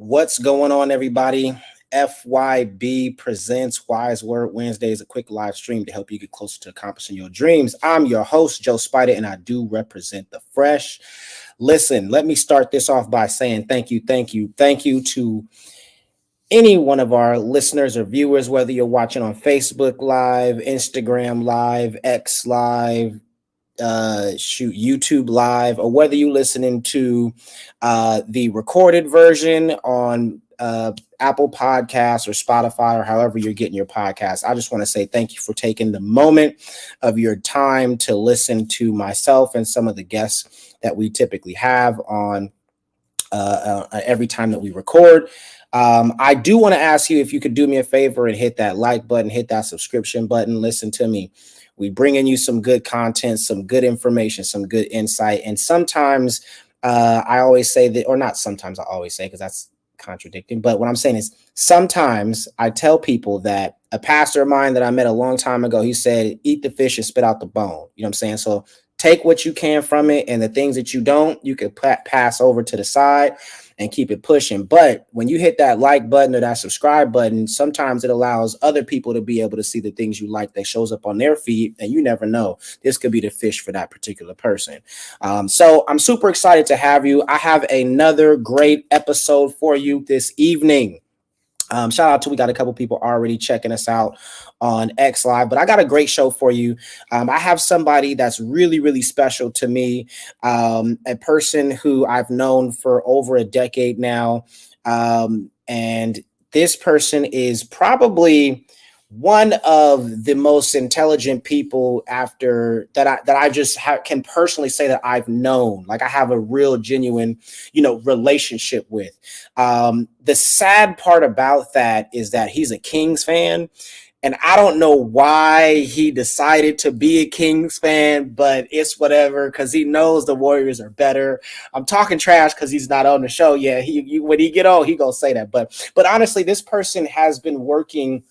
What's going on, everybody? FYB presents Wise Word Wednesdays, a quick live stream to help you get closer to accomplishing your dreams. I'm your host, Joe Spider, and I do represent the fresh. Listen, let me start this off by saying thank you to any one of our listeners or viewers, whether you're watching on Facebook Live, Instagram Live, X Live, YouTube Live, or whether you listening to the recorded version on Apple Podcasts or Spotify or however you're getting your podcast. I just want to say thank you for taking the moment of your time to listen to myself and some of the guests that we typically have on every time that we record. I do want to ask you if you could do me a favor and hit that like button, hit that subscription button. Listen to me. We bringing you some good content, some good information, some good insight. And sometimes I always say that, or not sometimes I always say, because that's contradicting. But what I'm saying is sometimes I tell people that a pastor of mine that I met a long time ago, he said, eat the fish and spit out the bone. You know what I'm saying? So take what you can from it, and the things that you don't, you can pass over to the side and keep it pushing. But when you hit that like button or that subscribe button, sometimes it allows other people to be able to see the things you like that shows up on their feed, and you never know. This could be the fish for that particular person. So I'm super excited to have you. I have another great episode for you this evening. Shout out to, we got a couple people already checking us out on X Live, but I got a great show for you. I have somebody that's really, really special to me, a person who I've known for over a decade now. And this person is probably one of the most intelligent people after that I just can personally say that I've known. Like, I have a real genuine, relationship with. The sad part about that is that he's a Kings fan. And I don't know why he decided to be a Kings fan, but it's whatever, because he knows the Warriors are better. I'm talking trash because he's not on the show yet. When he get on, he gonna say that. But honestly, this person has been working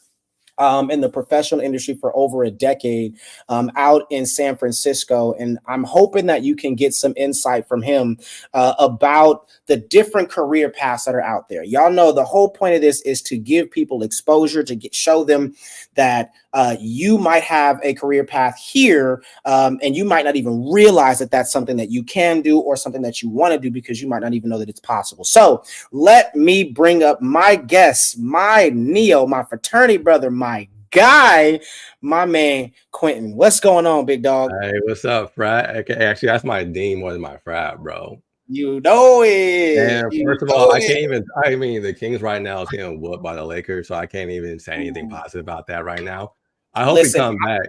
in the professional industry for over a decade, out in San Francisco. And I'm hoping that you can get some insight from him about the different career paths that are out there. Y'all know the whole point of this is to give people exposure, to show them that you might have a career path here, and you might not even realize that that's something that you can do or something that you want to do, because you might not even know that it's possible. So let me bring up my guest, my Neo, my fraternity brother, my guy, my man, Quynton. What's going on, big dog? Hey, what's up, frat? Okay, actually, that's my dean more than my frat, bro. You know it. And first of all, I can't even, I mean, the Kings right now is getting whooped by the Lakers, so I can't even say anything positive about that right now. I hope he comes back.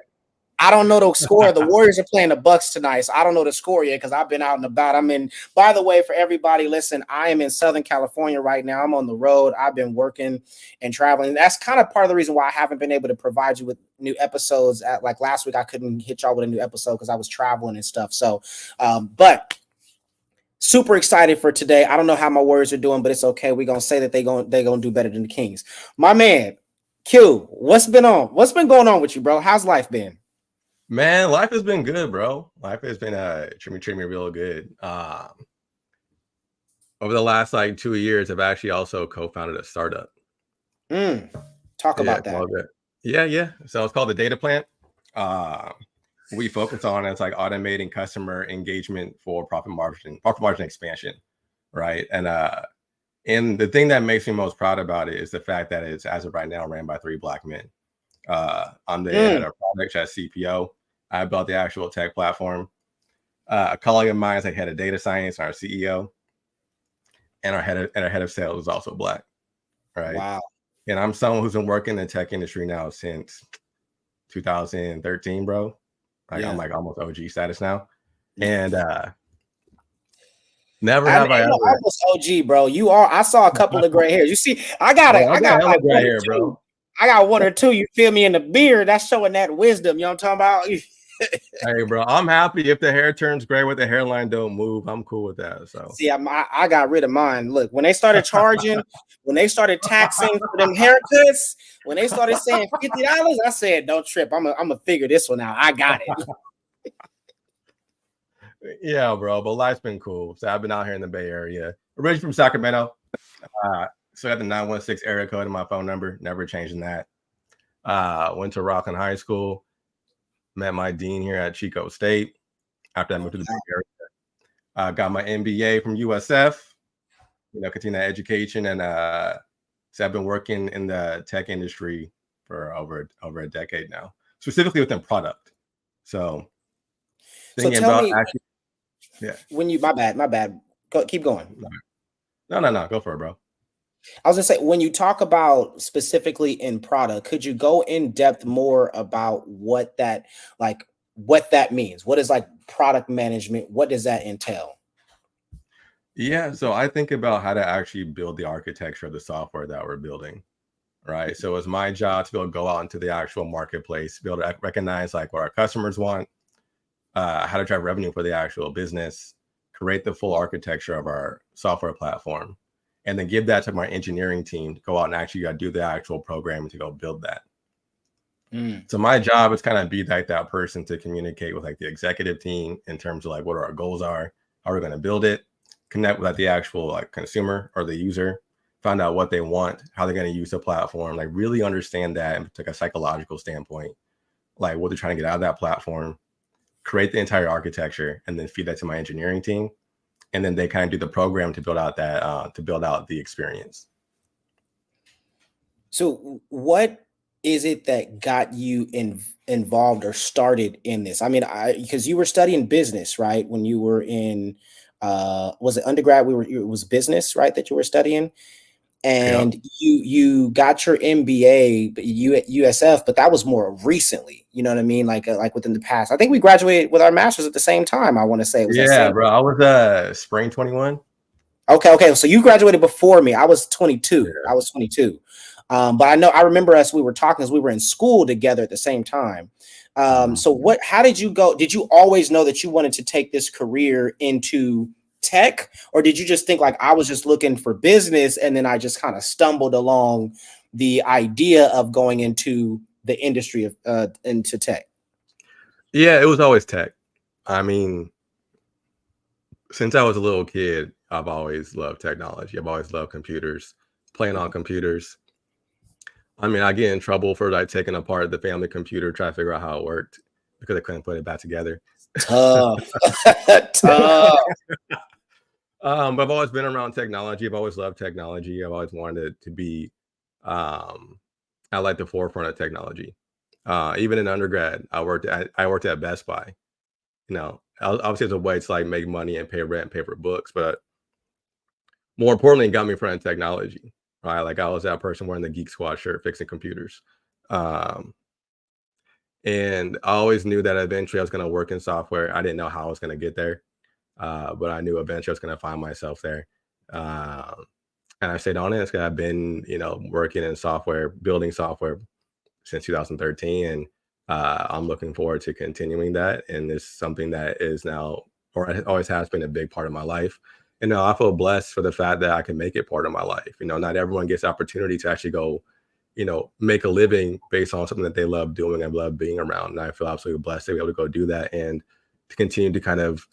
I don't know the score. The Warriors are playing the Bucks tonight, so I don't know the score yet because I've been out and about. By the way, for everybody, listen, I am in Southern California right now. I'm on the road. I've been working and traveling. That's kind of part of the reason why I haven't been able to provide you with new episodes. Like last week, I couldn't hit y'all with a new episode because I was traveling and stuff. So, but super excited for today. I don't know how my Warriors are doing, but it's okay. We're gonna say that they're gonna do better than the Kings. My man, Q, what's been going on with you, bro? How's life been? Man, life has been good, bro. Life has been treating me real good. Over the last 2 years, I've actually also co-founded a startup. Talk about that. Yeah. So it's called the Data Plant. We focus on automating customer engagement for profit margin expansion, right? And the thing that makes me most proud about it is the fact that it's, as of right now, ran by 3 Black men. I'm the head of product at CPO. I built the actual tech platform. A colleague of mine is head of data science, our CEO, and our head of sales is also Black, right? Wow. And I'm someone who's been working in the tech industry now since 2013, bro. I'm almost OG status now, and never have I ever almost OG, bro. You are. I saw a couple of gray hairs. You see, I got gray hair, bro. I got 1 or 2. You feel me in the beard? That's showing that wisdom. You know what I'm talking about? Hey, bro, I'm happy if the hair turns gray with the hairline don't move. I'm cool with that. So see, I got rid of mine. Look, when they started charging, when they started taxing for them haircuts, when they started saying $50, I said, "Don't trip. I'm gonna figure this one out. I got it." Yeah, bro. But life's been cool. So I've been out here in the Bay Area. Originally from Sacramento. So I got the 916 area code in my phone number. Never changing that. Went to Rockland High School. Met my dean here at Chico State. After I moved to the Bay Area, got my MBA from USF. Continue that education, and so I've been working in the tech industry for over a decade now, specifically within product. So thinking tell about me, actually, yeah. when you, my bad. Keep going. No, go for it, bro. I was gonna say, when you talk about specifically in product, could you go in depth more about what that means? What is like product management? What does that entail? Yeah, so I think about how to actually build the architecture of the software that we're building, right? So it's my job to be able to go out into the actual marketplace, be able to recognize like what our customers want, how to drive revenue for the actual business, create the full architecture of our software platform, and then give that to my engineering team to go out and actually do the actual programming to go build that. So my job is kind of be like that person to communicate with like the executive team in terms of like what our goals are, how we're going to build it, connect with like the actual like consumer or the user, find out what they want, how they're going to use the platform, like really understand that and take a psychological standpoint, like what they're trying to get out of that platform, create the entire architecture, and then feed that to my engineering team. And then they kind of do the program to build out the experience. So what is it that got you involved or started in this? I mean, because you were studying business, right? When you were in, was it undergrad? It was business, right? That you were studying, and Yep. you got your MBA, but you at USF, but that was more recently. You know what I mean? Like within the past. I think we graduated with our masters at the same time. I want to say it was that Yeah, same. bro. I was spring 21. Okay. So you graduated before me. I was 22. Yeah. But I remember us, we were talking as we were in school together at the same time. So how did you go? Did you always know that you wanted to take this career into tech, or did you just think like I was just looking for business and then I just kind of stumbled along the idea of going into the industry of into tech? Yeah, it was always tech. I mean, since I was a little kid, I've always loved technology. I've always loved computers, playing on computers. I mean, I get in trouble for like taking apart the family computer, trying to figure out how it worked because I couldn't put it back together. Tough. Tough. But I've always been around technology. I've always loved technology. I've always wanted to be at like the forefront of technology. Even in undergrad, I worked at Best Buy. Obviously it's a way to like make money and pay rent and pay for books, but more importantly, it got me in front of technology. Right, like I was that person wearing the Geek Squad shirt, fixing computers. And I always knew that eventually I was going to work in software. I didn't know how I was going to get there, but I knew eventually I was going to find myself there. And I stayed on it. It's I've been, working in software, building software since 2013, and I'm looking forward to continuing that. And it's something that is now, or it always has been, a big part of my life. And I feel blessed for the fact that I can make it part of my life. Not everyone gets the opportunity to actually go, make a living based on something that they love doing and love being around. And I feel absolutely blessed to be able to go do that and to continue to kind of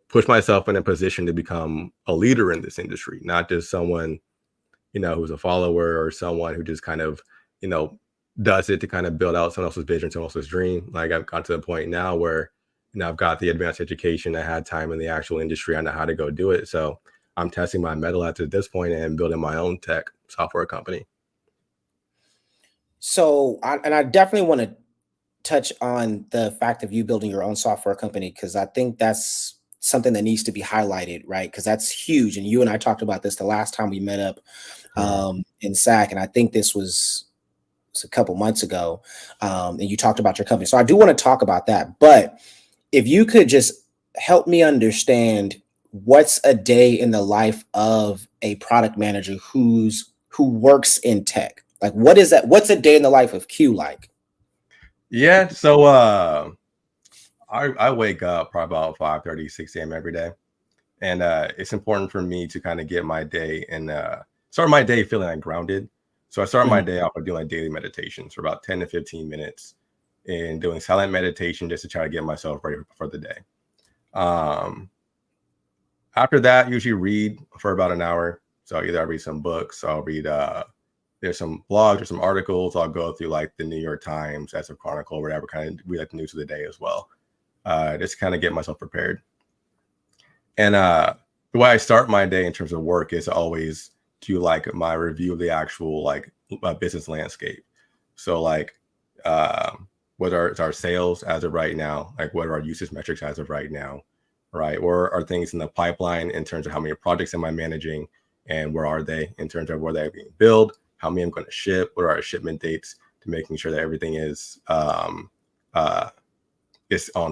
push myself in a position to become a leader in this industry, not just someone, who's a follower or someone who just kind of, does it to kind of build out someone else's vision, someone else's dream. Like I've got to the point now where, I've got the advanced education. I had time in the actual industry. I know how to go do it. So I'm testing my metal at this point and building my own tech software company. So, I definitely want to touch on the fact of you building your own software company, because I think that's something that needs to be highlighted, right? Because that's huge. And you and I talked about this the last time we met up in SAC, and I think this was a couple months ago. And you talked about your company. So I do want to talk about that. But if you could just help me understand what's a day in the life of a product manager who works in tech. Like, what is that? What's a day in the life of Q like? Yeah. So I wake up probably about 5:30, 6 a.m. every day. And it's important for me to kind of get my day and start my day feeling like grounded. So I start my day off by doing like daily meditations for about 10 to 15 minutes and doing silent meditation just to try to get myself ready for the day. After that, usually read for about an hour. So either I read some books, I'll read there's some blogs or some articles. I'll go through like the New York Times, as a Chronicle, or whatever, kind of read like the news of the day as well. Just kind of get myself prepared. And the way I start my day in terms of work is always do like my review of the actual like business landscape. So like what are our sales as of right now? Like what are our usage metrics as of right now? Right? Or are things in the pipeline in terms of how many projects am I managing and where are they in terms of where they're being built, how many I'm going to ship, what are our shipment dates, to making sure that everything is on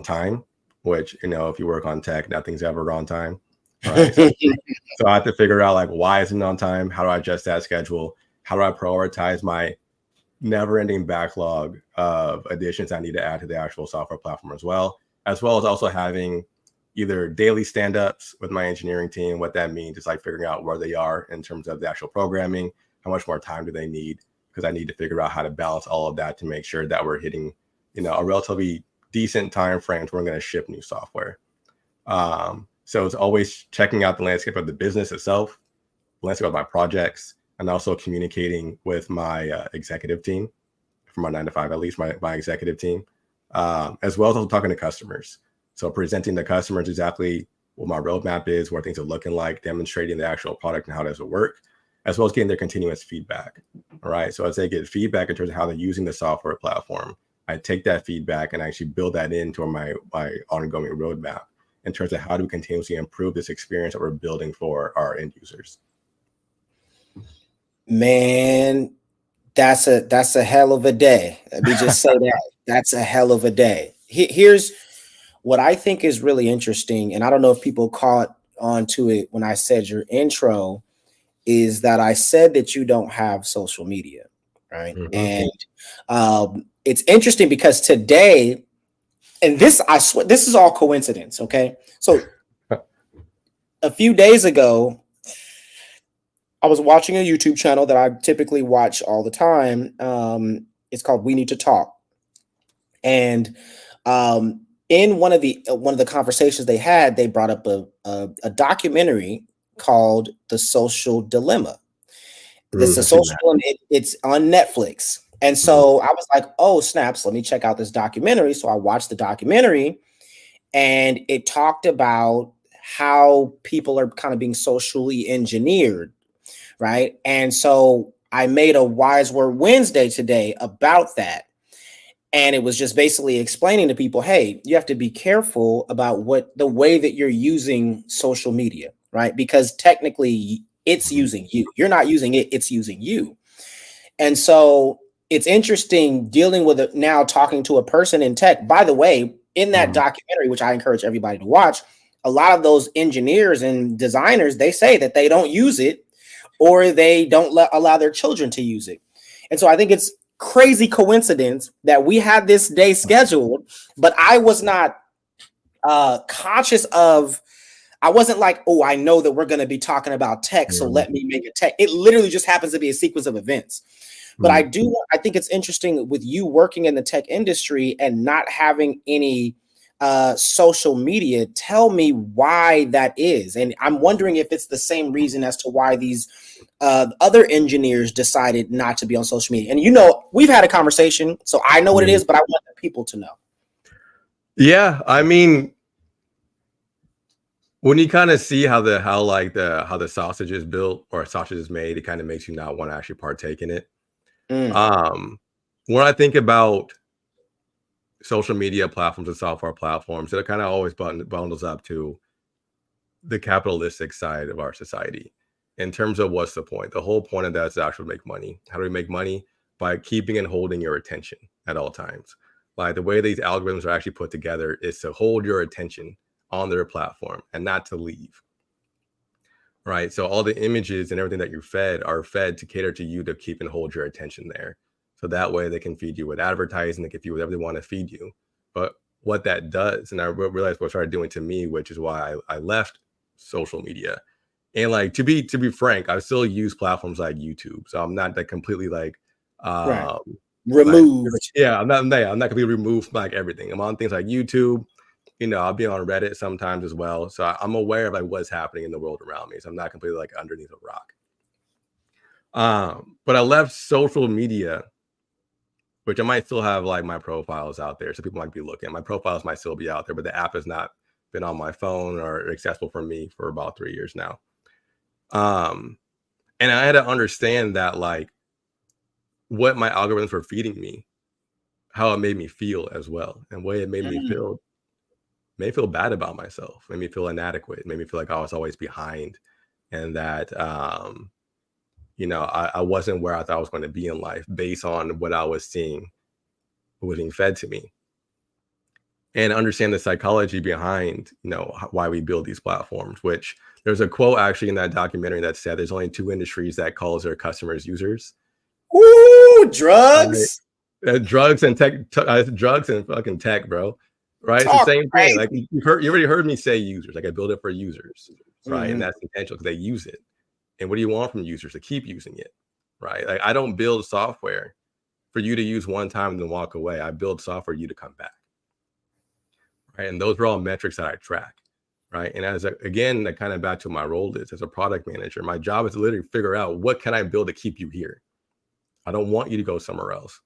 time, which, you know, if you work on tech, nothing's ever on time. Right. So I have to figure out like, why isn't it on time? How do I adjust that schedule? How do I prioritize my never-ending backlog of additions I need to add to the actual software platform, as well as also having either daily stand-ups with my engineering team. What that means is like figuring out where they are in terms of the actual programming, how much more time do they need, because I need to figure out how to balance all of that to make sure that we're hitting, you know, a relatively decent time frame where we're going to ship new software. So it's always checking out the landscape of the business itself, landscape of my projects, and also communicating with my executive team, from my 9 to 5, at least my executive team, as well as also talking to customers. So presenting to customers exactly what my roadmap is, what things are looking like, demonstrating the actual product and how does it work, as well as getting their continuous feedback. All right. So as they get feedback in terms of how they're using the software platform, I take that feedback and actually build that into my ongoing roadmap in terms of how do we continuously improve this experience that we're building for our end users. Man, that's a hell of a day. Let me just say that. That's a hell of a day. Here's what I think is really interesting, and I don't know if people caught on to it when I said your intro, is that I said that you don't have social media, right? Mm-hmm. And it's interesting because today, and this, I swear, this is all coincidence, okay? So a few days ago, I was watching a YouTube channel that I typically watch all the time. It's called We Need to Talk. And in one of the conversations they had, they brought up a documentary called The Social Dilemma. This is a social dilemma. It's on Netflix. And so I was like, oh, snaps, let me check out this documentary. So I watched the documentary, and it talked about how people are kind of being socially engineered, right? And so I made a Wise Word Wednesday today about that. And it was just basically explaining to people, hey, you have to be careful about the way that you're using social media, right? Because technically it's using you. You're not using it, it's using you. And so it's interesting dealing with it now, talking to a person in tech. By the way, in that documentary, which I encourage everybody to watch, a lot of those engineers and designers, they say that they don't use it, or they don't allow their children to use it. And so I think it's crazy coincidence that we had this day scheduled, but I was not conscious of, I wasn't like, oh, I know that we're going to be talking about tech, so let me make a tech. It literally just happens to be a sequence of events. But I think it's interesting with you working in the tech industry and not having any social media. Tell me why that is. And I'm wondering if it's the same reason as to why these other engineers decided not to be on social media. And, you know, we've had a conversation, so I know what it is, but I want the people to know. Yeah, I mean, when you kind of see how the sausage is built or sausage is made, it kind of makes you not want to actually partake in it. When I think about social media platforms and software platforms, it kind of always bundles up to the capitalistic side of our society in terms of what's the point. The whole point of that is to actually make money. How do we make money? By keeping and holding your attention at all times. Like the way these algorithms are actually put together is to hold your attention on their platform and not to leave. Right. So all the images and everything that you're fed are fed to cater to you to keep and hold your attention there. So that way they can feed you with advertising, they can feed you whatever they want to feed you. But what that does, and I realized what it started doing to me, which is why I left social media. And like to be frank, I still use platforms like YouTube. So I'm not that completely like removed. Like, yeah, I'm not completely removed from like everything. I'm on things like YouTube. I'll be on Reddit sometimes as well. So I'm aware of like what's happening in the world around me. So I'm not completely like underneath a rock. But I left social media, which I might still have like my profiles out there. So people might be looking. My profiles might still be out there, but the app has not been on my phone or accessible for me for about 3 years now. And I had to understand that like what my algorithms were feeding me, how it made me feel as well. And the way it made me feel bad about myself, made me feel inadequate, made me feel like I was always behind, and that I wasn't where I thought I was going to be in life based on what I was seeing was being fed to me. And understand the psychology behind, why we build these platforms, which there's a quote actually in that documentary that said there's only 2 industries that calls their customers users. Ooh, drugs. Drugs and tech, drugs and fucking tech, bro. Right? It's the same thing. Like you already heard me say users. Like I build it for users, right? And that's intentional because they use it. And what do you want from users? To keep using it, right? Like I don't build software for you to use one time and then walk away. I build software for you to come back, right? And those are all metrics that I track, right? And again, that kind of back to my role is as a product manager. My job is to literally figure out what can I build to keep you here. I don't want you to go somewhere else.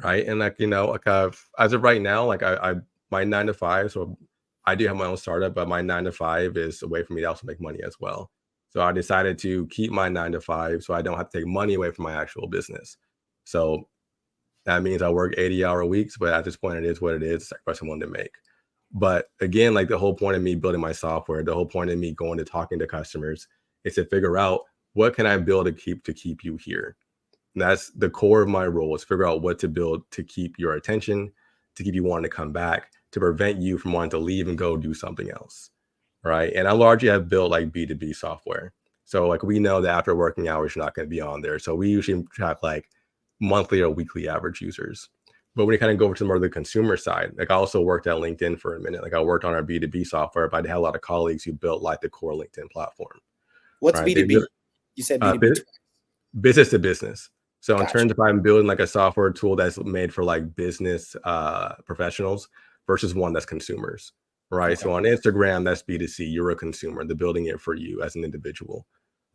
Right. And like, as of right now, like I my 9 to 5. So I do have my own startup, but my 9 to 5 is a way for me to also make money as well. So I decided to keep my 9 to 5 so I don't have to take money away from my actual business. So that means I work 80-hour weeks, but at this point, it is what it is. It's sacrifice I wanted to make. But again, like the whole point of me building my software, the whole point of me going to talking to customers is to figure out what can I build to keep you here. And that's the core of my role, is figure out what to build to keep your attention, to keep you wanting to come back, to prevent you from wanting to leave and go do something else, right? And I largely have built like B2B software. So like we know that after working hours, you're not going to be on there. So we usually track like monthly or weekly average users. But when you kind of go over to more of the consumer side, like I also worked at LinkedIn for a minute. Like I worked on our B2B software, but I had a lot of colleagues who built like the core LinkedIn platform. What's right? B2B? You said B2B. Business to business. So in terms of I'm building like a software tool that's made for like business professionals versus one that's consumers, right? Okay. So on Instagram, that's B2C. You're a consumer. They're building it for you as an individual,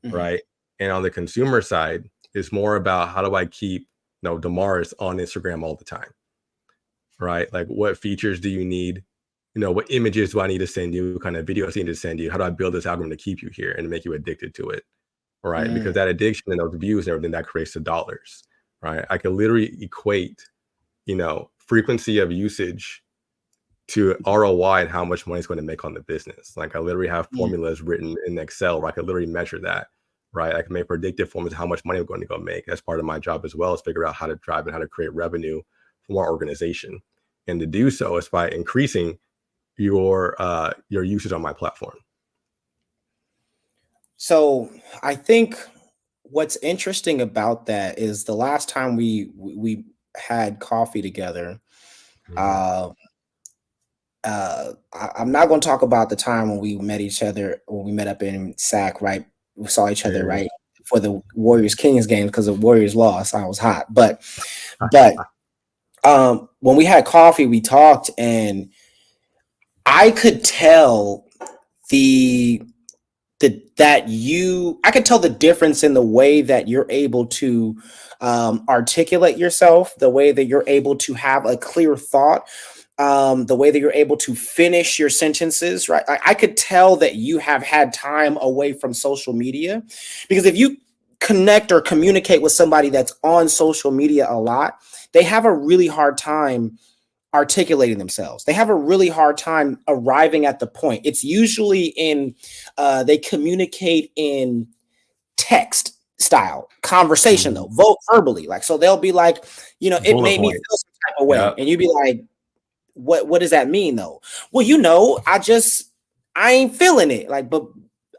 right? And on the consumer side, it's more about how do I keep Damaris on Instagram all the time, right? Like what features do you need? What images do I need to send you? What kind of videos do I need to send you? How do I build this algorithm to keep you here and make you addicted to it? Right. Because that addiction and those views and everything that creates the dollars, right? I can literally equate, frequency of usage to ROI and how much money it's going to make on the business. Like I literally have formulas written in Excel where I can literally measure that, right? I can make predictive formulas of how much money I'm going to go make. That's part of my job as well, is figure out how to drive and how to create revenue from our organization. And to do so is by increasing your usage on my platform. So I think what's interesting about that is the last time we had coffee together, I'm not going to talk about the time when we met each other, when we met up in SAC, right? We saw each other, right, for the Warriors Kings game because the Warriors lost. I was hot. But when we had coffee, we talked, and I could tell I could tell the difference in the way that you're able to articulate yourself, the way that you're able to have a clear thought, the way that you're able to finish your sentences, right? I could tell that you have had time away from social media, because if you connect or communicate with somebody that's on social media a lot, they have a really hard time articulating themselves. They have a really hard time arriving at the point. It's usually they communicate in text style conversation, though, verbally. Like, so they'll be like, it made me feel some type of way. Yeah. And you'd be like, what does that mean though? Well, I ain't feeling it. Like, but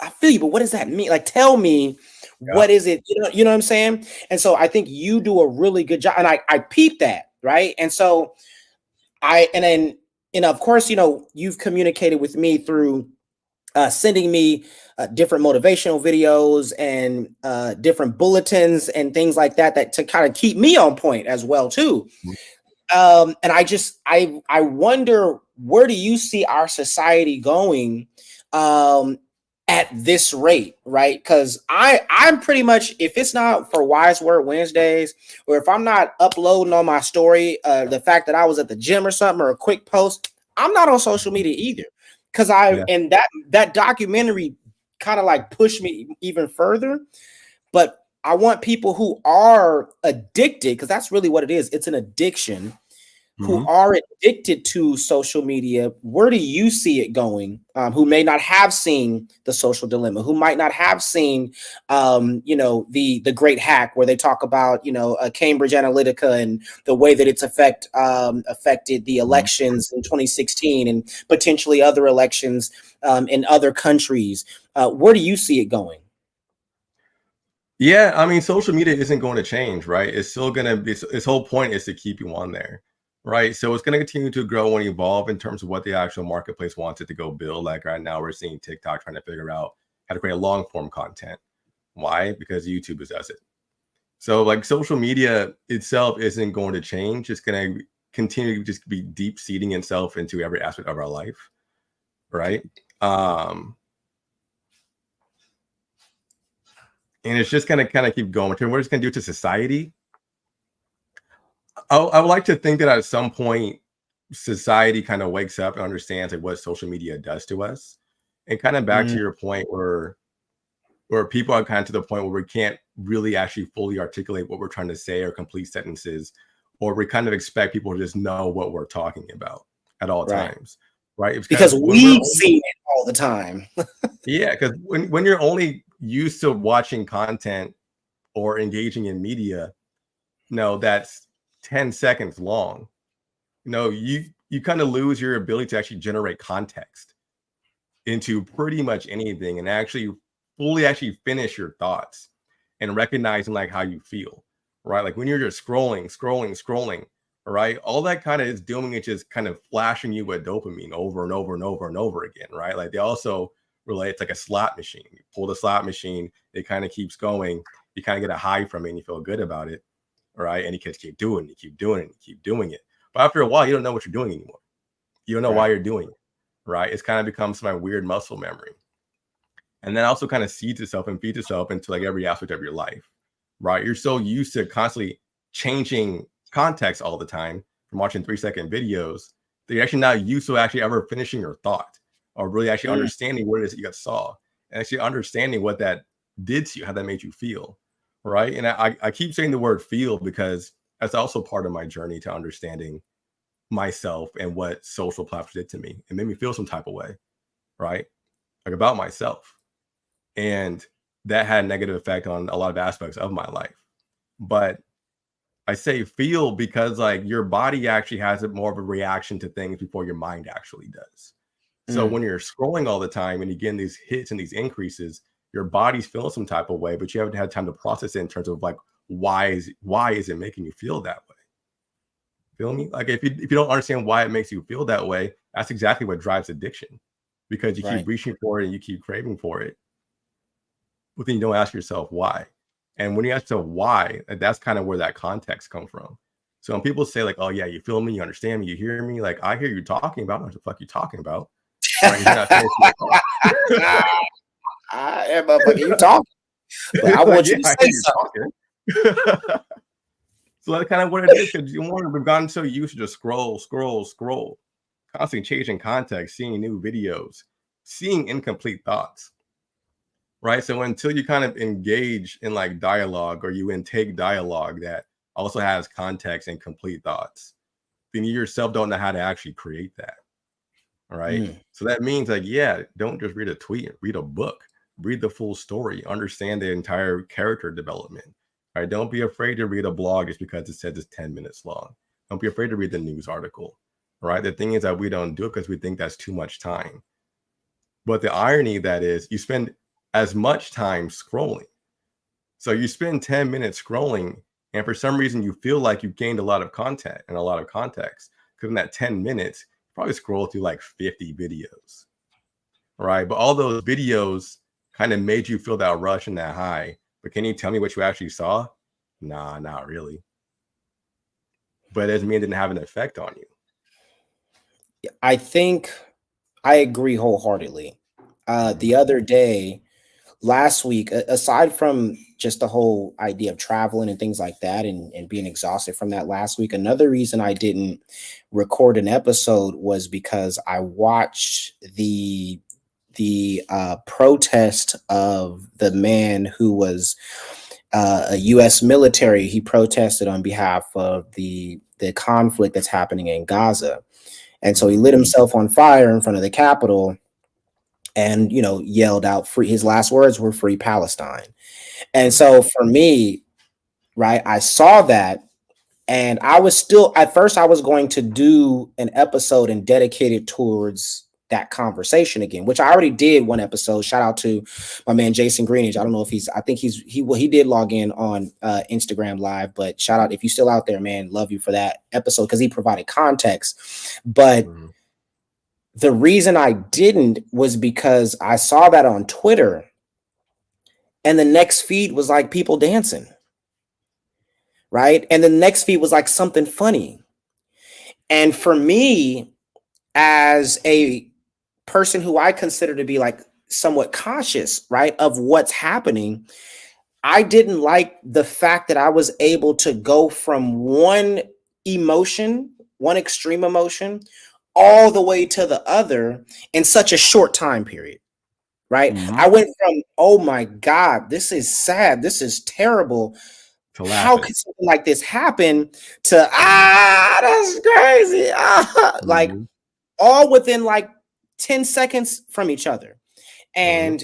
I feel you, but what does that mean? Like, tell me, what is it? You know what I'm saying? And so I think you do a really good job. And I peep that, right? And so of course, you've communicated with me through sending me different motivational videos and different bulletins and things like that to kind of keep me on point as well too. And I wonder where do you see our society going at this rate, right? Because I'm pretty much, if it's not for Wise Word Wednesdays, or if I'm not uploading on my story the fact that I was at the gym or something, or a quick post, I'm not on social media either. Because and that documentary kind of like pushed me even further. But I want people who are addicted, because that's really what it is. It's an addiction. Who are addicted to social media, where do you see it going? Who may not have seen The Social Dilemma, who might not have seen, the Great Hack, where they talk about, Cambridge Analytica and the way that it's affected the elections in 2016 and potentially other elections in other countries. Where do you see it going? Yeah, I mean, social media isn't going to change, right? It's still going to be, its whole point is to keep you on there, right? So it's going to continue to grow and evolve in terms of what the actual marketplace wants it to go build. Like right now, we're seeing TikTok trying to figure out how to create long form content. Why? Because YouTube does it. So like social media itself isn't going to change. It's going to continue to just be deep seeding itself into every aspect of our life, right? And it's just going to kind of keep going. What it's going to do to society, I would like to think that at some point, society kind of wakes up and understands like what social media does to us. And kind of back to your point where people are kind of to the point where we can't really actually fully articulate what we're trying to say or complete sentences, or we kind of expect people to just know what we're talking about at all times, right? It's because we've seen it all the time. Yeah, because when you're only used to watching content or engaging in media, that's 10 seconds long. You kind of lose your ability to actually generate context into pretty much anything and actually fully actually finish your thoughts and recognizing like how you feel, right? Like when you're just scrolling, right? All that kind of is doing is just kind of flashing you with dopamine over and over and over and over again, right? Like they also relate to like a slot machine. You pull the slot machine, it kind of keeps going. You kind of get a high from it and you feel good about it, right? And you can keep doing it, you keep doing it, you keep doing it. But after a while, you don't know what you're doing anymore. You don't know why you're doing it, right? It's kind of becomes my weird muscle memory. And then also kind of seeds itself and feeds itself into like every aspect of your life, right? You're so used to constantly changing context all the time from watching 3-second videos that you're actually not used to actually ever finishing your thought or really actually understanding what it is that you saw and actually understanding what that did to you, how that made you feel, right? And I keep saying the word feel because that's also part of my journey to understanding myself and what social platforms did to me. It made me feel some type of way, right? Like about myself. And that had a negative effect on a lot of aspects of my life. But I say feel because like your body actually has more of a reaction to things before your mind actually does. So when you're scrolling all the time and you get these hits and these increases, your body's feeling some type of way, but you haven't had time to process it in terms of like why is it making you feel that way? Feel me? Like if you don't understand why it makes you feel that way, that's exactly what drives addiction. Because you keep reaching for it and you keep craving for it. But then you don't ask yourself why. And when you ask yourself why, that's kind of where that context comes from. So when people say like, oh yeah, you feel me, you understand me, you hear me, like I hear you talking about, what the fuck you talking about? Right? Motherfucker, you talking. But I want you to say something. So that's kind of what it is, because we've gotten so used to just scroll, constantly changing context, seeing new videos, seeing incomplete thoughts. Right. So until you kind of engage in like dialogue or you intake dialogue that also has context and complete thoughts, then you yourself don't know how to actually create that. All right. So that means like, yeah, don't just read a tweet, read a book, read the full story, understand the entire character development. All right. Don't be afraid to read a blog just because it says it's 10 minutes long. Don't be afraid to read the news article. All right. The thing is that we don't do it because we think that's too much time. But the irony of that is you spend as much time scrolling. So you spend 10 minutes scrolling, and for some reason you feel like you've gained a lot of content and a lot of context. Because in that 10 minutes, you probably scroll through like 50 videos. Right. But all those videos kind of made you feel that rush and that high. But can you tell me what you actually saw? Nah, not really. But it doesn't mean it didn't have an effect on you. I think I agree wholeheartedly. The other day, last week, aside from just the whole idea of traveling and things like that, and being exhausted from that last week, another reason I didn't record an episode was because I watched the protest of the man who was a U.S. military. He protested on behalf of the conflict that's happening in Gaza, and so he lit himself on fire in front of the Capitol, and yelled out free. His last words were "Free Palestine." And so for me, right, I saw that, and I was still, at first I was going to do an episode and dedicate it towards that conversation again, which I already did one episode. Shout out to my man Jason Greenidge. I don't know if I think he did log in on Instagram Live, but shout out if you're still out there, man. Love you for that episode because he provided context. But the reason I didn't was because I saw that on Twitter, and the next feed was like people dancing, right? And the next feed was like something funny. And for me, as a person who I consider to be like somewhat cautious, right, of what's happening, I didn't like the fact that I was able to go from one emotion, one extreme emotion, all the way to the other in such a short time period. Right. I went from, oh my God, this is sad, this is terrible, to how laughing. could something like this happen, to that's crazy, like all within like 10 seconds from each other. And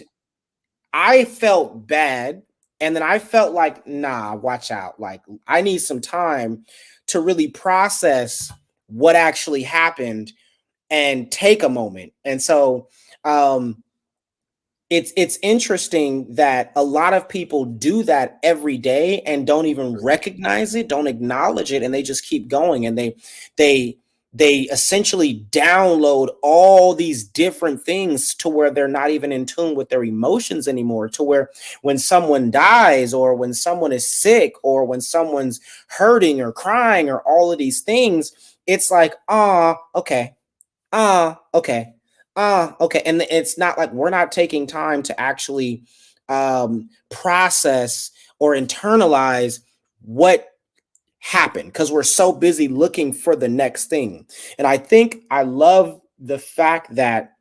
I felt bad. And then I felt like, nah, watch out. Like, I need some time to really process what actually happened and take a moment. And so, it's interesting that a lot of people do that every day and don't even recognize it, don't acknowledge it, and they just keep going, and they essentially download all these different things to where they're not even in tune with their emotions anymore, to where when someone dies or when someone is sick or when someone's hurting or crying or all of these things, it's like, okay, okay, okay. And it's not like we're not taking time to actually process or internalize what happened because we're so busy looking for the next thing. And I think I love the fact that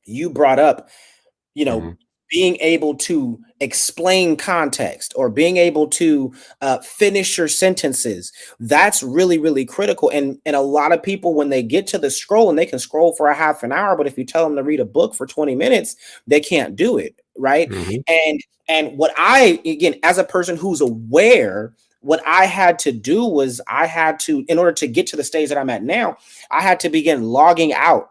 you brought up, being able to explain context or being able to finish your sentences. That's really, really critical. And a lot of people, when they get to the scroll, and they can scroll for a half an hour, but if you tell them to read a book for 20 minutes, they can't do it. Right. And what I, again, as a person who's aware, what I had to do was in order to get to the stage that I'm at now, I had to begin logging out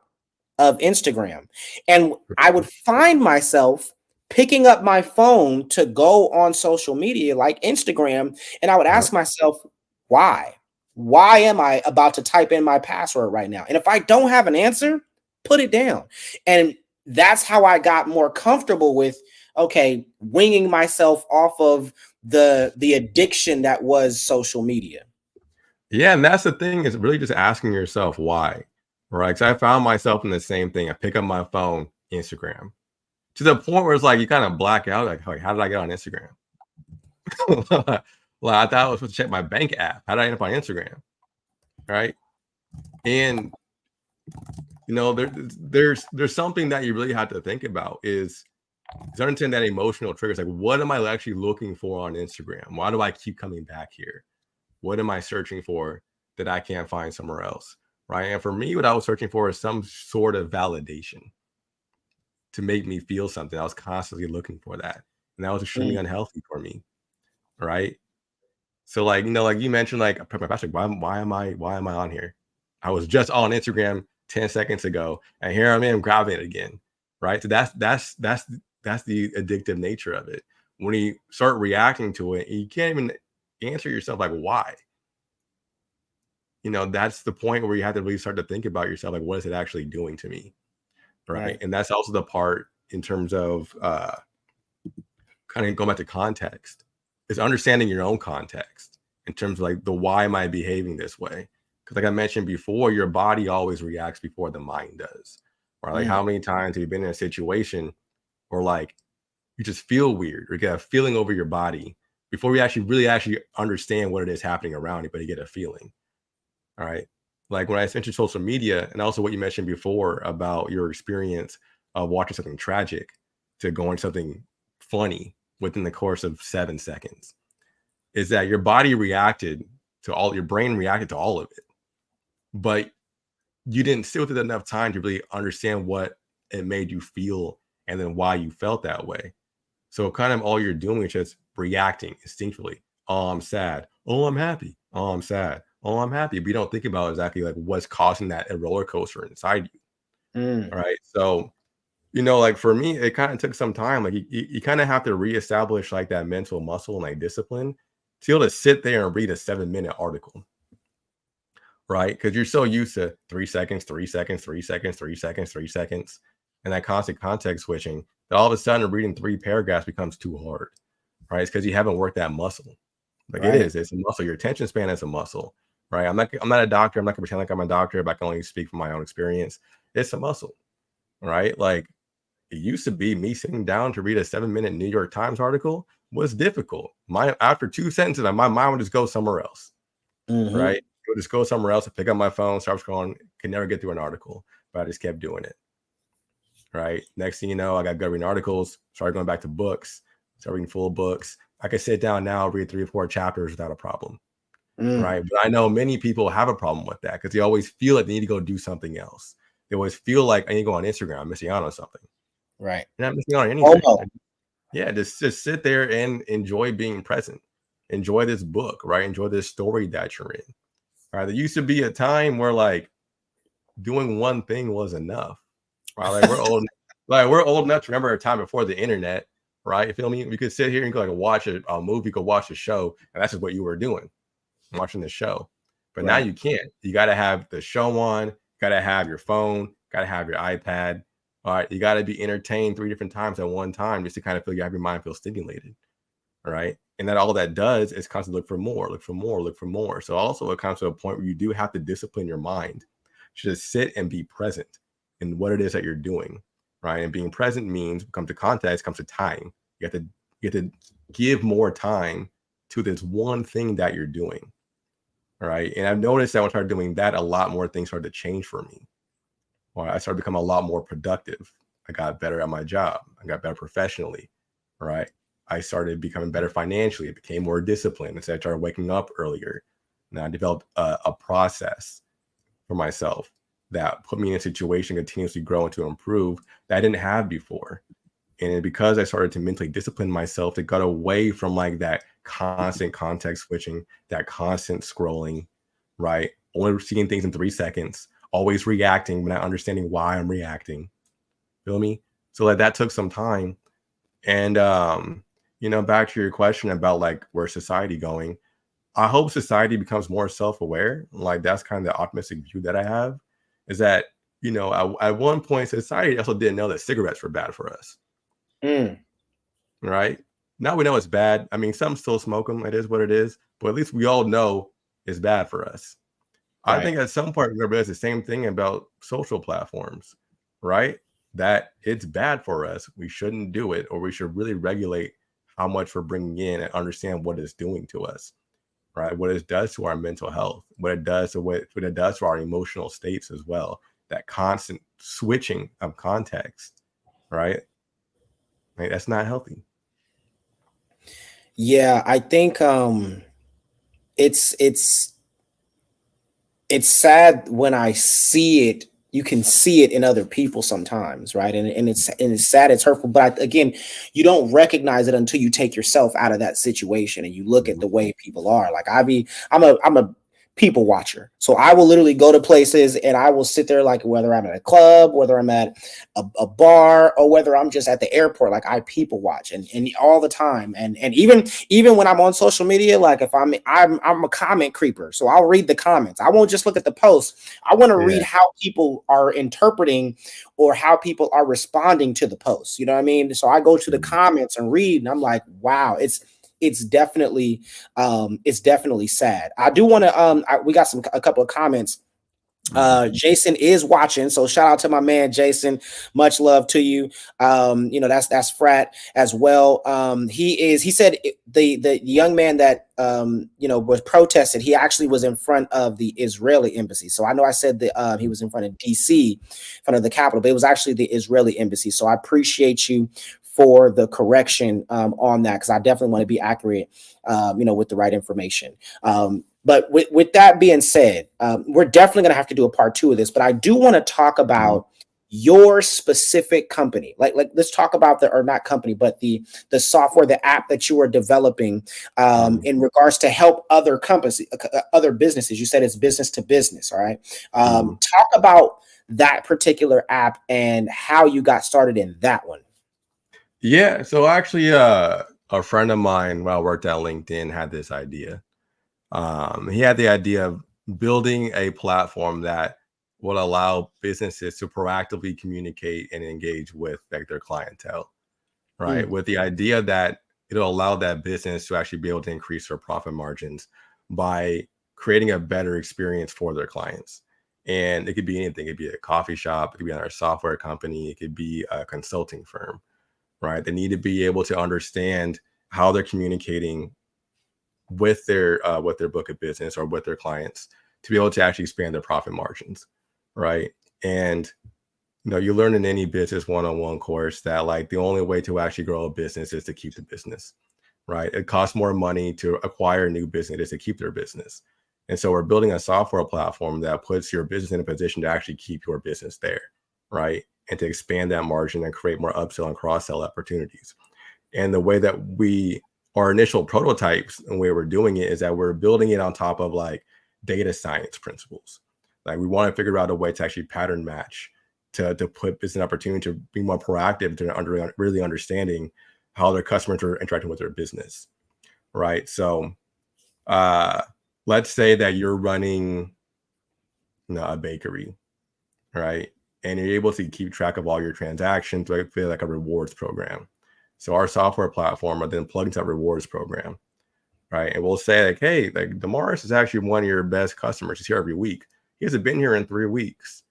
of Instagram. And I would find myself picking up my phone to go on social media like Instagram, and I would ask myself, why? Why am I about to type in my password right now? And if I don't have an answer, put it down. And that's how I got more comfortable with, okay, winging myself off of the addiction that was social media. Yeah, and that's the thing, is really just asking yourself why, right? Because I found myself in the same thing. I pick up my phone, Instagram, to the point where it's like you kind of black out. Like, how did I get on Instagram? Well, I thought I was supposed to check my bank app. How did I end up on Instagram? Right? And there's something that you really have to think about is understand that emotional triggers. Like, what am I actually looking for on Instagram? Why do I keep coming back here? What am I searching for that I can't find somewhere else? Right. And for me, what I was searching for is some sort of validation to make me feel something. I was constantly looking for that. And that was extremely unhealthy for me. Right. So like, like you mentioned, like my pastor, why am I on here? I was just on Instagram 10 seconds ago, and here I am grabbing it again. Right. So that's the addictive nature of it. When you start reacting to it, you can't even answer yourself like why. That's the point where you have to really start to think about yourself, like, what is it actually doing to me? Right. And that's also the part in terms of kind of going back to context, is understanding your own context in terms of like the why am I behaving this way? Because like I mentioned before, your body always reacts before the mind does. Right? Like how many times have you been in a situation where like you just feel weird or get a feeling over your body before you actually understand what it is happening around you, but you get a feeling. All right. Like when I mentioned social media, and also what you mentioned before about your experience of watching something tragic to going something funny within the course of 7 seconds, is that your body reacted to all, your brain reacted to all of it, but you didn't sit with it enough time to really understand what it made you feel and then why you felt that way. So kind of all you're doing is just reacting instinctively. Oh, I'm sad. Oh, I'm happy. Oh, I'm sad. Oh, I'm happy. But you don't think about exactly like what's causing that a roller coaster inside you. All right. So, like for me, it kind of took some time. Like you kind of have to reestablish like that mental muscle and like discipline to be able to sit there and read a 7-minute article. Right. Because you're so used to 3 seconds, 3 seconds, 3 seconds, 3 seconds, 3 seconds, and that constant context switching that all of a sudden reading 3 paragraphs becomes too hard. Right. It's because you haven't worked that muscle. Like it's a muscle. Your attention span is a muscle. Right. I'm not a doctor. I'm not gonna pretend like I'm a doctor, but I can only speak from my own experience. It's a muscle. Right. Like it used to be me sitting down to read a 7-minute New York Times article was difficult. After 2 sentences, my mind would just go somewhere else. Right. It would just go somewhere else and pick up my phone, start scrolling, could never get through an article, but I just kept doing it. Right. Next thing you know, I got good reading articles, started going back to books, started reading full books. I could sit down now, read 3 or 4 chapters without a problem. Right. But I know many people have a problem with that because they always feel like they need to go do something else. They always feel like I need to go on Instagram, I'm missing out on something. Right. You're not missing out on anything. Yeah, just sit there and enjoy being present. Enjoy this book, right? Enjoy this story that you're in. Right. There used to be a time where like doing one thing was enough. Right. Like we're old enough to remember a time before the internet, right? You feel me? We could sit here and go like watch a movie, go watch a show, and that's just what you were doing, watching the show. But now you can't. You gotta have the show on, gotta have your phone, gotta have your iPad. All right. You gotta be entertained 3 different times at one time just to kind of feel you have your mind feel stimulated. All right. And that all that does is constantly look for more, look for more, look for more. So also it comes to a point where you do have to discipline your mind to just sit and be present in what it is that you're doing. Right. And being present means comes to context, comes to time. You have to give more time to this one thing that you're doing. All right. And I've noticed that when I started doing that, a lot more things started to change for me. Well, I started becoming a lot more productive. I got better at my job. I got better professionally. Right. I started becoming better financially. It became more disciplined. Instead, I started waking up earlier. And I developed a process for myself that put me in a situation to continuously grow and to improve that I didn't have before. And because I started to mentally discipline myself, it got away from like that constant context switching, that constant scrolling, right? Only seeing things in 3 seconds, always reacting but not understanding why I'm reacting. Feel me? So like that took some time. And back to your question about like where society going, I hope society becomes more self-aware. Like that's kind of the optimistic view that I have, is that at one point society also didn't know that cigarettes were bad for us. Right now we know it's bad. I mean, some still smoke them, it is what it is, but at least we all know it's bad for us. I think at some point we're gonna realize the same thing about social platforms, right? That it's bad for us. We shouldn't do it, or we should really regulate how much we're bringing in and understand what it's doing to us, right? What it does to our mental health, what it does to our emotional states as well. That constant switching of context, right? Like, that's not healthy. Yeah, I think it's sad when I see it. You can see it in other people sometimes, right? And it's sad, it's hurtful. But again, you don't recognize it until you take yourself out of that situation and you look at the way people are. Like I'm a people watcher. So I will literally go to places and I will sit there, like whether I'm at a club, whether I'm at a bar, or whether I'm just at the airport, like I people watch and all the time. And even when I'm on social media, like if I'm a comment creeper. So I'll read the comments. I won't just look at the posts. I want to read how people are interpreting or how people are responding to the posts. You know what I mean? So I go to the comments and read, and I'm like, wow, it's it's definitely sad. I do want to we got a couple of comments. Jason is watching, so shout out to my man Jason. Much love to you. That's Frat as well. He said the young man that was protested, he actually was in front of the Israeli embassy. So I know I said that he was in front of DC, in front of the Capitol, but it was actually the Israeli embassy. So I appreciate you for the correction on that, because I definitely want to be accurate with the right information. But with that being said, we're definitely going to have to do a part 2 of this. But I do want to talk about your specific company. Like let's talk about not company, but the software, the app that you are developing in regards to help other businesses. You said it's business to business. All right. Talk about that particular app and how you got started in that one. Yeah. So actually, a friend of mine while I worked at LinkedIn had this idea. He had the idea of building a platform that would allow businesses to proactively communicate and engage with their clientele, right? With the idea that it'll allow that business to actually be able to increase their profit margins by creating a better experience for their clients. And it could be anything. It could be a coffee shop. It could be another software company. It could be a consulting firm, right? They need to be able to understand how they're communicating with their book of business or with their clients to be able to actually expand their profit margins, right? And you learn in any business one-on-one course that like the only way to actually grow a business is to keep the business, right? It costs more money to acquire new business to keep their business. And so we're building a software platform that puts your business in a position to actually keep your business there, right? And to expand that margin and create more upsell and cross-sell opportunities. And the way that our initial prototypes and the way we're doing it is that we're building it on top of like data science principles. Like we want to figure out a way to actually pattern match to put business opportunity to be more proactive to really understanding how their customers are interacting with their business, right? So let's say that you're running a bakery, right? And you're able to keep track of all your transactions like a rewards program. So our software platform will then plug into that rewards program, right? And we'll say like, hey, like Damaris is actually one of your best customers. He's here every week. He hasn't been here in 3 weeks.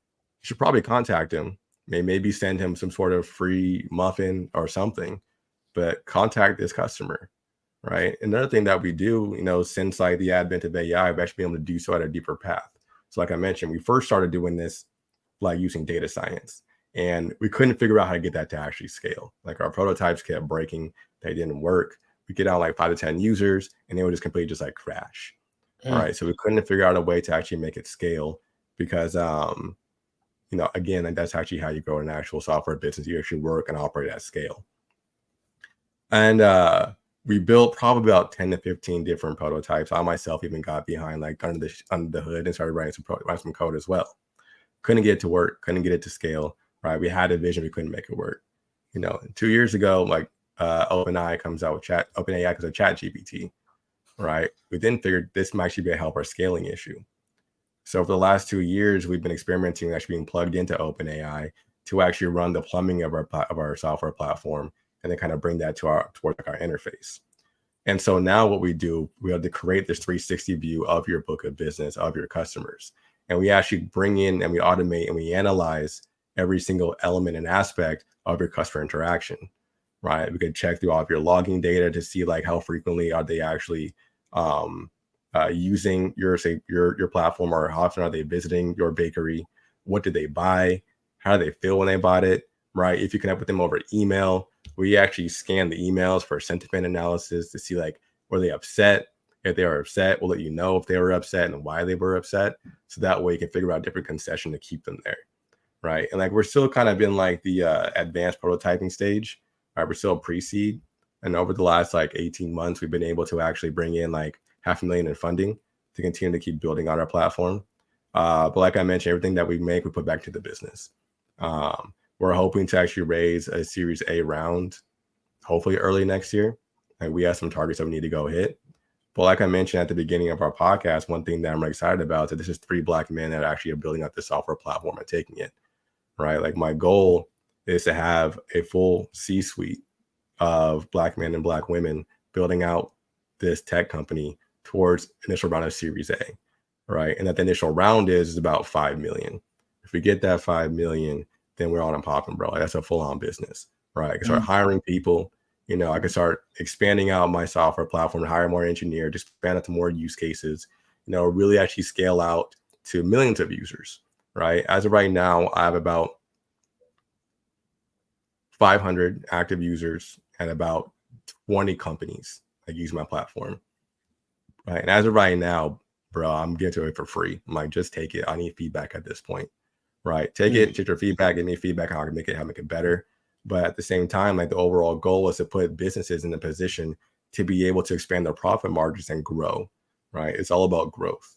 You should probably contact him. Maybe send him some sort of free muffin or something, but contact this customer, right? Another thing that we do, since like the advent of AI, we've actually been able to do so at a deeper path. So like I mentioned, we first started doing this like using data science. And we couldn't figure out how to get that to actually scale. Like our prototypes kept breaking. They didn't work. We get out like 5 to 10 users and they would just completely just like crash. All right. So we couldn't figure out a way to actually make it scale because, again, like that's actually how you grow an actual software business. You actually work and operate at scale. And we built probably about 10 to 15 different prototypes. I myself even got behind like under the hood and started writing some code as well. Couldn't get it to work. Couldn't get it to scale. Right, we had a vision, we couldn't make it work. 2 years ago, like OpenAI comes out with ChatGPT, right? We then figured this might actually be a help our scaling issue. So for the last 2 years, we've been experimenting with actually being plugged into OpenAI to actually run the plumbing of our software platform, and then kind of bring that towards our interface. And so now what we do, we have to create this 360 view of your book of business, of your customers, and we actually bring in and we automate and we analyze every single element and aspect of your customer interaction, right? We could check through all of your logging data to see like how frequently are they actually using your platform, or how often are they visiting your bakery? What did they buy? How do they feel when they bought it, right? If you connect with them over email, we actually scan the emails for sentiment analysis to see like, were they upset? If they are upset, we'll let you know if they were upset and why they were upset. So that way you can figure out a different concession to keep them there. Right. And like we're still kind of in like the advanced prototyping stage. Right. We're still pre-seed. And over the last like 18 months, we've been able to actually bring in like $500,000 in funding to continue to keep building on our platform. But like I mentioned, everything that we make, we put back to the business. We're hoping to actually raise a Series A round, hopefully early next year. And we have some targets that we need to go hit. But like I mentioned at the beginning of our podcast, one thing that I'm excited about is that this is 3 Black men that actually are building up the software platform and taking it. Right. Like my goal is to have a full C-suite of Black men and Black women building out this tech company towards initial round of Series A, right? And that the initial round is about 5 million. If we get that 5 million, then we're on and popping, bro. Like, that's a full-on business, right? I can start hiring people. You know, I can start expanding out my software platform, hire more engineers, expand it to more use cases, you know, really actually scale out to millions of users, right? As of right now, I have about 500 active users and about 20 companies that use my platform, right? And as of right now, bro, I'm giving it for free. I'm like, just take it. I need feedback at this point, right? Take it, take your feedback, give me feedback on how I can make it better. But at the same time, like the overall goal is to put businesses in a position to be able to expand their profit margins and grow, right? It's all about growth.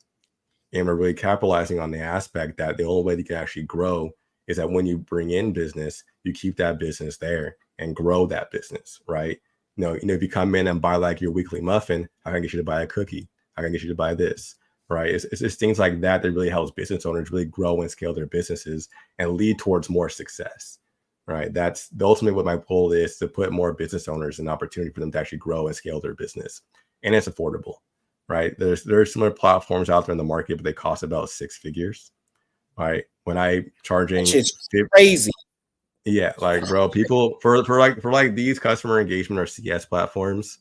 And we're really capitalizing on the aspect that the only way you can actually grow is that when you bring in business, you keep that business there and grow that business, right? You know, if you come in and buy like your weekly muffin, I can get you to buy a cookie. I can get you to buy this, right? It's just things like that that really helps business owners really grow and scale their businesses and lead towards more success, right? That's the ultimate what my goal is, to put more business owners an opportunity for them to actually grow and scale their business. And it's affordable, right? There's similar platforms out there in the market, but they cost about 6 figures, right? When I charging, it's crazy. Yeah, like, bro, people for like these customer engagement or CS platforms,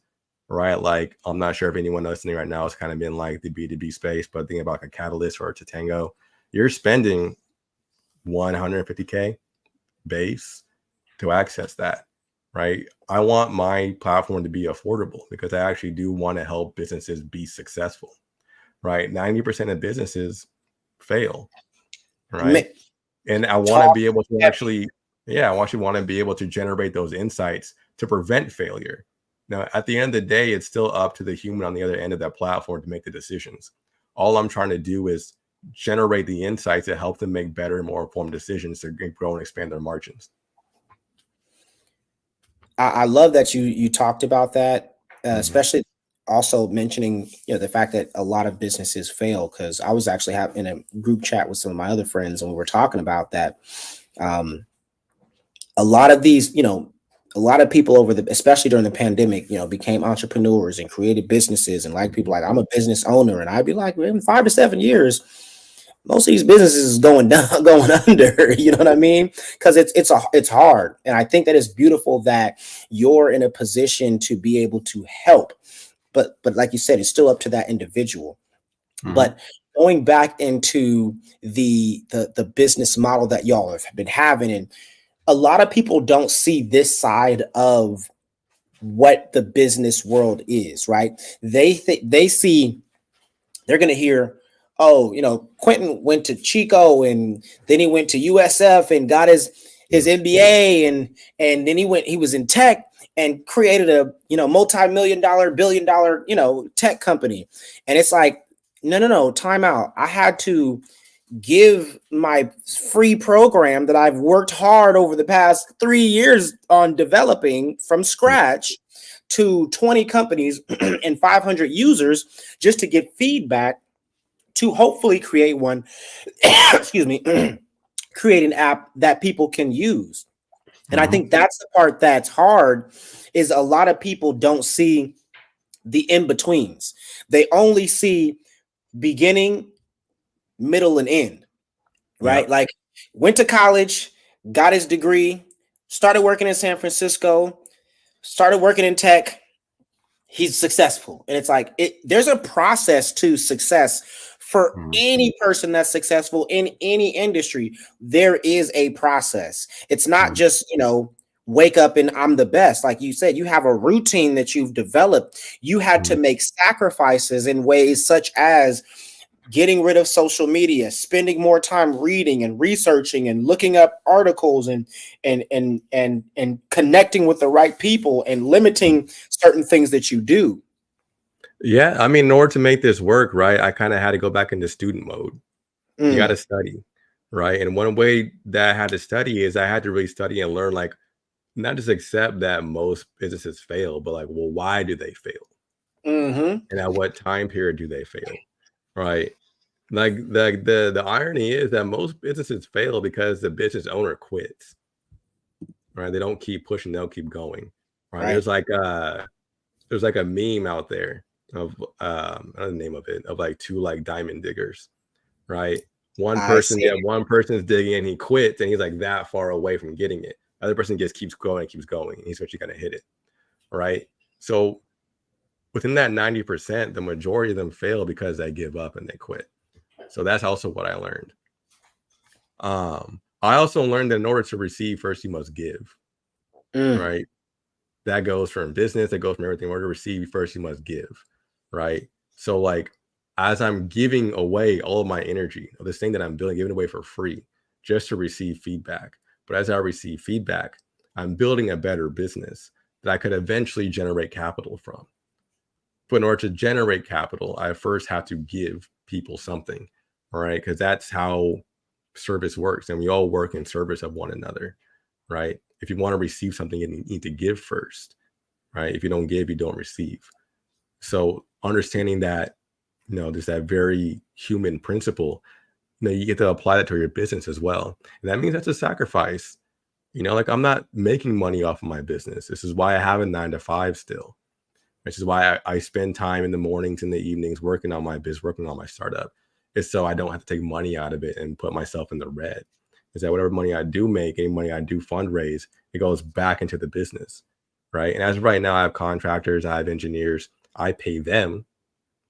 right? Like, I'm not sure if anyone listening right now has kind of been like the B2B space, but thinking about like a Catalyst or a Tatango, you're spending 150K base to access that, right? I want my platform to be affordable because I actually do want to help businesses be successful, right? 90% of businesses fail, right? And I want to be able to actually, I want to be able to generate those insights to prevent failure. Now, at the end of the day, it's still up to the human on the other end of that platform to make the decisions. All I'm trying to do is generate the insights that help them make better, more informed decisions to grow and expand their margins. I love that you talked about that, especially also mentioning, you know, the fact that a lot of businesses fail, because I was actually in a group chat with some of my other friends and we were talking about that. A lot of these, you know, a lot of people especially during the pandemic, you know, became entrepreneurs and created businesses, and like people like, I'm a business owner, and I'd be like, in 5 to 7 years, most of these businesses is going down, going under. You know what I mean? Because it's hard, and I think that it's beautiful that you're in a position to be able to help. But like you said, it's still up to that individual. But going back into the business model that y'all have been having, and a lot of people don't see this side of what the business world is, right? They see, they're going to hear, oh, you know, Quynton went to Chico and then he went to USF and got his MBA, and then he was in tech and created a, you know, multi-million-dollar, billion-dollar, you know, tech company. And it's like, no, time out. I had to give my free program that I've worked hard over the past 3 years on developing from scratch to 20 companies and 500 users just to get feedback to hopefully create one, excuse me, create an app that people can use. And I think that's the part that's hard, is a lot of people don't see the in-betweens. They only see beginning, middle, and end, right? Like, went to college, got his degree, started working in San Francisco, started working in tech. He's successful. And it's like, there's a process to success for any person that's successful in any industry. There is a process. It's not just, you know, wake up and I'm the best. Like you said, you have a routine that you've developed. You had to make sacrifices in ways such as getting rid of social media, spending more time reading and researching and looking up articles and connecting with the right people and limiting certain things that you do. Yeah, I mean, in order to make this work, right, I kind of had to go back into student mode. You got to study, right? And one way that I had to study is I had to really study and learn, like, not just accept that most businesses fail, but like, well, why do they fail? And at what time period do they fail? Right? Like the irony is that most businesses fail because the business owner quits. Right? They don't keep pushing, they'll keep going. Right? There's like a meme out there of I don't know the name of it, of like two like diamond diggers, right? I see. One person's digging and he quits and he's like that far away from getting it. The other person just keeps going, and he's actually gonna hit it, right? So within that 90%, the majority of them fail because they give up and they quit. So that's also what I learned. I also learned that in order to receive, first you must give, right? That goes from business, that goes from everything. In order to receive, first you must give, right? So like as I'm giving away all of my energy of this thing that I'm building, giving away for free just to receive feedback. But as I receive feedback, I'm building a better business that I could eventually generate capital from. But in order to generate capital, I first have to give people something, all right? Because that's how service works. And we all work in service of one another, right? If you want to receive something, you need to give first, right? If you don't give, you don't receive. So understanding that, there's that very human principle, you get to apply that to your business as well. And that means that's a sacrifice. Like I'm not making money off of my business. This is why I have a 9 to 5 still, which is why I spend time in the mornings and the evenings working on my business, working on my startup. It's so I don't have to take money out of it and put myself in the red. Is that whatever money I do make, any money I do fundraise, it goes back into the business, right? And as of right now, I have contractors, I have engineers, I pay them,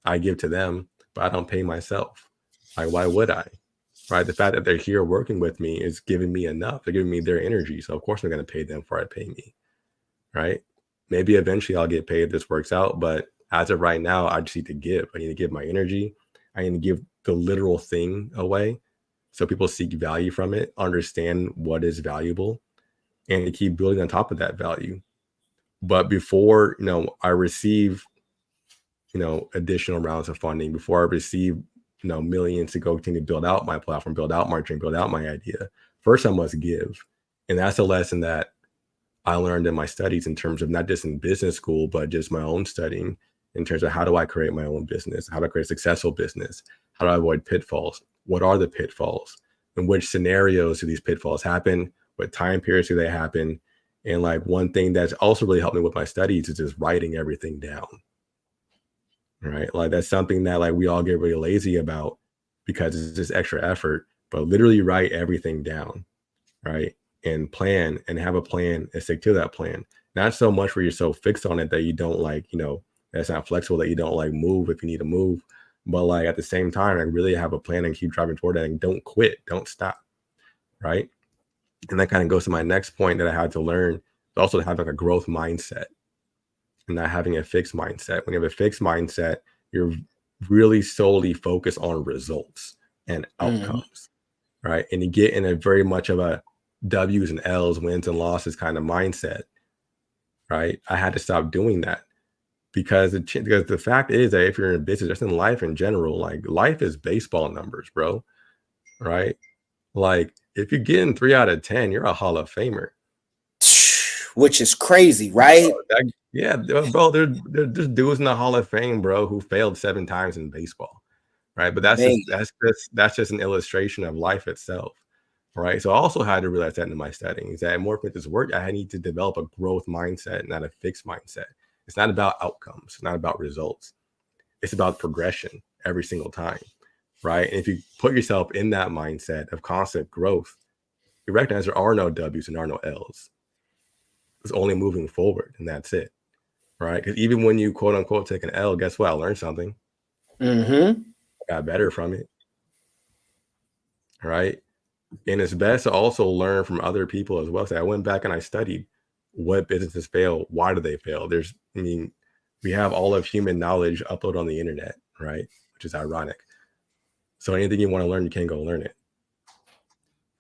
I give to them, but I don't pay myself. Like, why would I? Right? The fact that they're here working with me is giving me enough. They're giving me their energy. So of course I'm going to pay them before I pay me, right? Maybe eventually I'll get paid if this works out, but as of right now, I just need to give. I need to give my energy. I need to give the literal thing away so people seek value from it, understand what is valuable, and to keep building on top of that value. But before, I receive, additional rounds of funding, before I receive, millions to go continue to build out my platform, build out my dream, build out my idea, first I must give. And that's a lesson that I learned in my studies in terms of not just in business school, but just my own studying in terms of how do I create my own business? How do I create a successful business? How do I avoid pitfalls? What are the pitfalls? In which scenarios do these pitfalls happen? What time periods do they happen? And like one thing that's also really helped me with my studies is just writing everything down. Right? Like that's something that like we all get really lazy about because it's just extra effort, but literally write everything down, right? And plan and have a plan and stick to that plan. Not so much where you're so fixed on it that you don't like, that's not flexible, that you don't like move if you need to move. But like at the same time, I really have a plan and keep driving toward that and don't quit, don't stop. Right. And that kind of goes to my next point that I had to learn, also to have like a growth mindset and not having a fixed mindset. When you have a fixed mindset, you're really solely focused on results and outcomes. Right. And you get in a very much of a W's and L's, wins and losses kind of mindset, right? I had to stop doing that because the fact is that if you're in a business, just in life in general, like life is baseball numbers, bro, right? Like if you're getting 3 out of 10, you're a Hall of Famer, which is crazy, right? Bro, there's dudes in the Hall of Fame, bro, who failed 7 times in baseball, right? But that's just an illustration of life itself. Right. So I also had to realize that in my studying is that more for this work, I need to develop a growth mindset, not a fixed mindset. It's not about outcomes, it's not about results. It's about progression every single time. Right. And if you put yourself in that mindset of constant growth, you recognize there are no W's and there are no L's. It's only moving forward and that's it. Right. Because even when you quote unquote take an L, guess what? I learned something. I got better from it. Right. And it's best to also learn from other people as well. So I went back and I studied what businesses fail. Why do they fail? We have all of human knowledge uploaded on the internet, right? Which is ironic. So anything you want to learn, you can go learn it.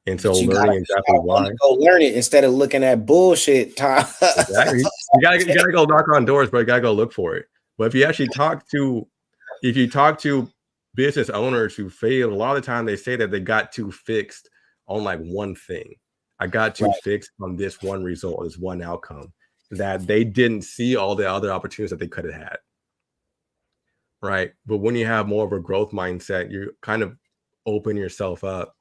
And so learning exactly why. Go learn it instead of looking at bullshit. Exactly. You gotta go knock on doors, but you gotta go look for it. But if you actually talk to business owners who failed, a lot of the time they say that they got too fixed on like one thing. I got too fixed on this one result, this one outcome, that they didn't see all the other opportunities that they could have had. Right. But when you have more of a growth mindset, you kind of open yourself up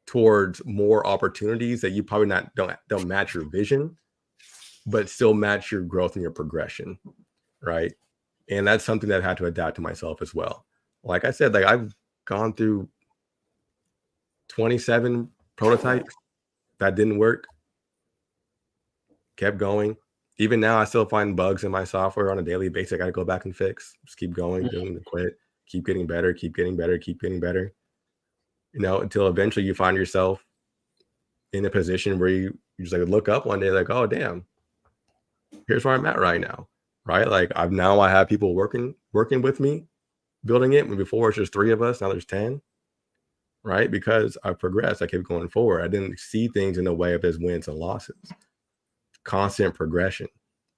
towards more opportunities that you probably don't match your vision, but still match your growth and your progression. Right. And that's something that I had to adapt to myself as well. Like I said, like I've gone through 27 prototypes that didn't work, kept going. Even now, I still find bugs in my software on a daily basis. I got to go back and fix. Just keep going, doing the quit, keep getting better, keep getting better, keep getting better. You know, until eventually you find yourself in a position where you just like look up one day, like, oh damn, here's where I'm at right now, right? Like I have people working with me, building it. When before it's just 3 of us, now there's 10, right? Because I progressed, I kept going forward. I didn't see things in the way of as wins and losses. Constant progression.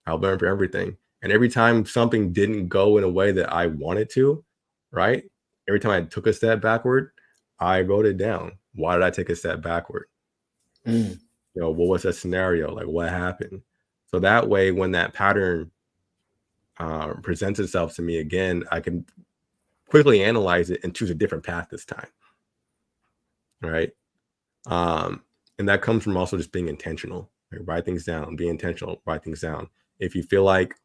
I learned for everything. And every time something didn't go in a way that I wanted to, right? Every time I took a step backward, I wrote it down. Why did I take a step backward? You know, what was that scenario? Like what happened? So that way, when that pattern presents itself to me again, I can quickly analyze it and choose a different path this time. Right. And that comes from also just being intentional. Like, write things down, be intentional, write things down. If you feel like,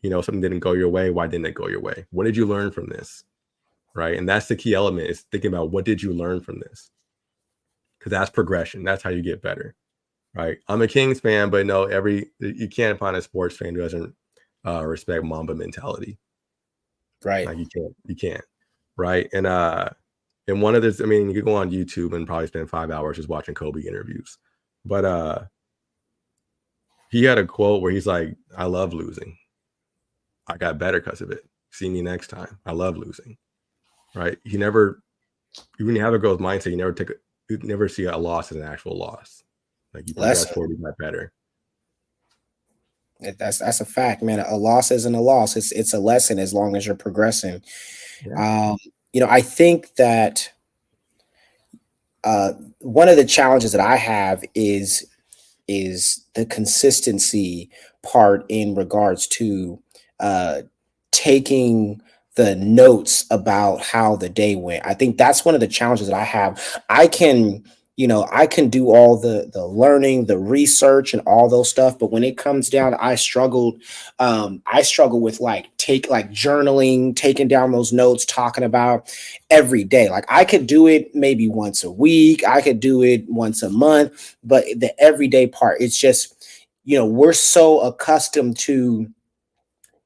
you know, something didn't go your way, why didn't it go your way? What did you learn from this? Right. And that's the key element, is thinking about what did you learn from this? Because that's progression. That's how you get better. Right. I'm a Kings fan, but no, you can't find a sports fan who doesn't respect Mamba mentality. Right. Like you can't. Right. And one of this, I mean, you could go on YouTube and probably spend 5 hours just watching Kobe interviews. But he had a quote where he's like, I love losing. I got better because of it. See me next time. I love losing. Right. When you have a growth mindset, you never see a loss as an actual loss. Like you progress forward, you got better. That's a fact, man. A loss isn't a loss. It's a lesson as long as you're progressing. Yeah. You know, I think that one of the challenges that I have is the consistency part in regards to taking the notes about how the day went. I think that's one of the challenges that I have. I can do all the learning, the research and all those stuff. But when it comes down, I struggle with journaling, taking down those notes, talking about every day. Like I could do it maybe once a week. I could do it once a month, but the everyday part, it's just, we're so accustomed to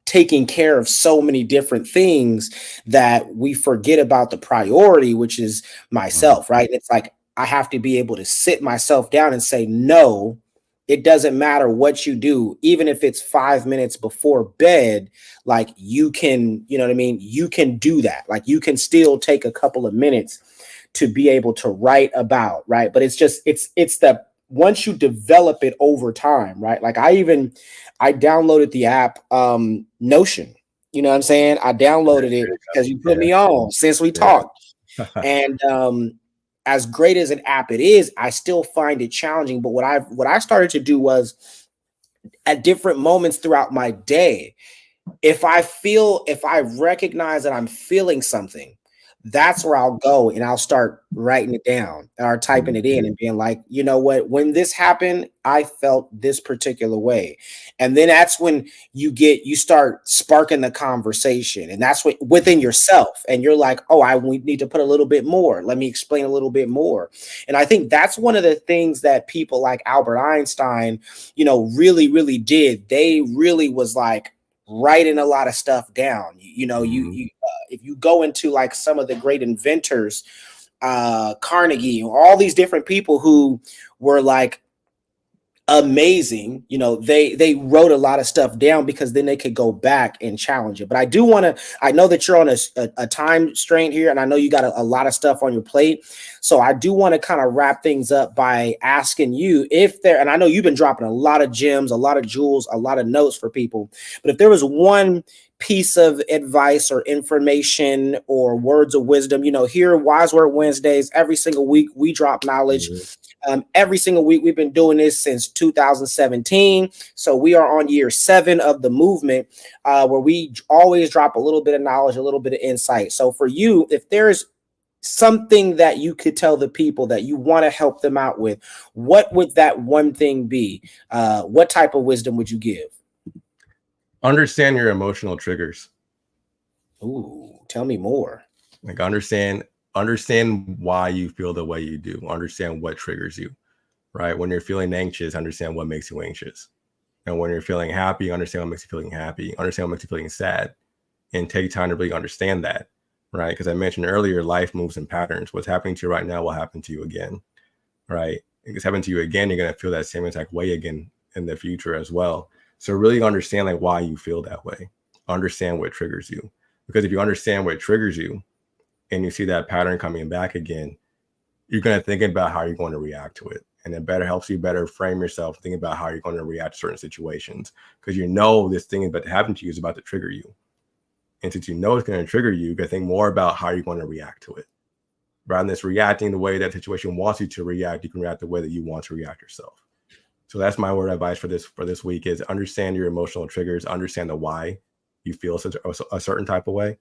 taking care of so many different things that we forget about the priority, which is myself, right? It's like, I have to be able to sit myself down and say, no, it doesn't matter what you do, even if it's 5 minutes before bed, like you can, you know what I mean? You can do that. Like you can still take a couple of minutes to be able to write about, right? But it's the, once you develop it over time, right? Like I downloaded the app, Notion, you know what I'm saying? I downloaded it because you put me on since we talked. And, as great as an app it is, I still find it challenging. But what I started to do was, at different moments throughout my day, if I recognize that I'm feeling something, that's where I'll go and I'll start writing it down or typing it in and being like, you know what, when this happened, I felt this particular way. And then that's when you start sparking the conversation, and that's what within yourself. And you're like, oh, we need to put a little bit more. Let me explain a little bit more. And I think that's one of the things that people like Albert Einstein, really, really did. They really was like writing a lot of stuff down. If you go into like some of the great inventors, Carnegie, all these different people who were like amazing, they wrote a lot of stuff down because then they could go back and challenge it. But I know that you're on a time strain here, and I know you got a lot of stuff on your plate. So I do want to kind of wrap things up by asking you and I know you've been dropping a lot of gems, a lot of jewels, a lot of notes for people, but if there was one piece of advice or information or words of wisdom, here Wise Word Wednesdays, every single week we drop knowledge. Every single week. We've been doing this since 2017. So we are on year 7 of the movement, where we always drop a little bit of knowledge, a little bit of insight. So for you, if there's something that you could tell the people that you want to help them out with, what would that one thing be? What type of wisdom would you give? Understand your emotional triggers. Ooh, tell me more. Like understand why you feel the way you do. Understand what triggers you, right? When you're feeling anxious, understand what makes you anxious. And when you're feeling happy, understand what makes you feeling happy. Understand what makes you feeling sad. And take time to really understand that, right? Because I mentioned earlier, life moves in patterns. What's happening to you right now will happen to you again, right? If it's happening to you again, you're going to feel that same exact way again in the future as well. So really understand like why you feel that way. Understand what triggers you. Because if you understand what triggers you and you see that pattern coming back again, you're going to think about how you're going to react to it. And it better helps you better frame yourself, think about how you're going to react to certain situations. Because you know this thing about to happen to you is about to trigger you. And since you know it's going to trigger you, you can think more about how you're going to react to it. Rather than just reacting the way that situation wants you to react, you can react the way that you want to react yourself. So that's my word of advice for this week is understand your emotional triggers, understand the why you feel such a certain type of way.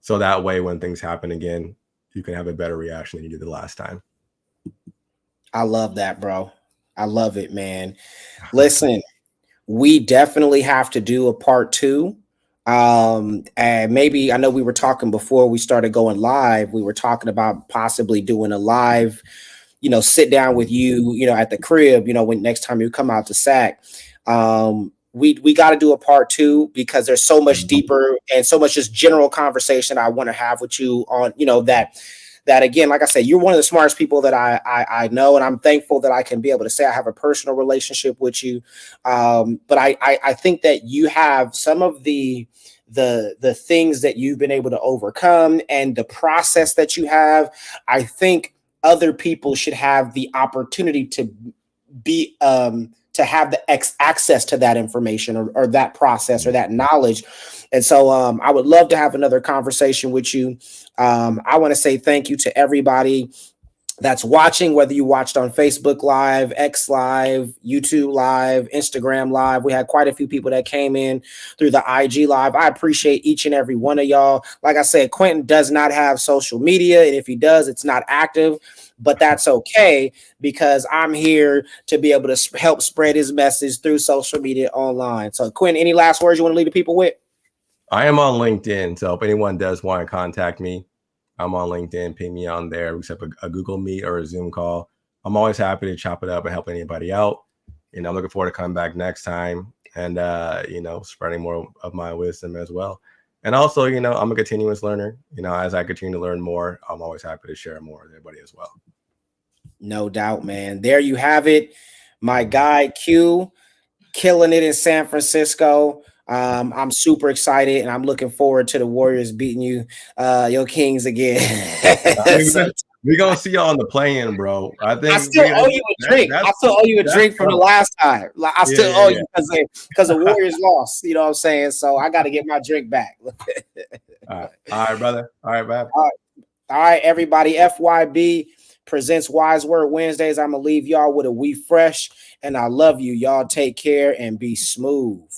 So that way, when things happen again, you can have a better reaction than you did the last time. I love that, bro. I love it, man. Listen, we definitely have to do a part 2. And maybe I know we were talking before we started going live. We were talking about possibly doing a live, sit down with you, at the crib, when next time you come out to SAC. We got to do a part 2 because there's so much deeper and so much just general conversation I want to have with you on, that again, like I said, you're one of the smartest people that I know, and I'm thankful that I can be able to say I have a personal relationship with you. But I think that you have some of the things that you've been able to overcome and the process that you have. I think other people should have the opportunity to be to have the access to that information or that process or that knowledge. And so I would love to have another conversation with you. I want to say thank you to everybody that's watching, whether you watched on Facebook Live, X Live, YouTube Live, Instagram Live. We had quite a few people that came in through the IG Live. I appreciate each and every one of y'all. Like I said, Quynton does not have social media, and if he does, it's not active, but that's okay because I'm here to be able to help spread his message through social media online. So Quynton, any last words you want to leave the people with? I am on LinkedIn, so if anyone does want to contact me, I'm on LinkedIn. Ping me on there. We set up a Google Meet or a Zoom call. I'm always happy to chop it up and help anybody out. I'm looking forward to coming back next time and, spreading more of my wisdom as well. And also, I'm a continuous learner. As I continue to learn more, I'm always happy to share more with everybody as well. No doubt, man. There you have it. My guy, Q, killing it in San Francisco. I'm super excited, and I'm looking forward to the Warriors beating your Kings again. We're gonna see y'all on the play-in, bro. I think I still owe you a drink. I still owe you a drink from the last time. Like, I still owe you because the Warriors lost. You know what I'm saying? So I got to get my drink back. All right, brother. All right, bye. All right, everybody. FYB presents Wise Word Wednesdays. I'm gonna leave y'all with a We Fresh, and I love you. Y'all take care and be smooth.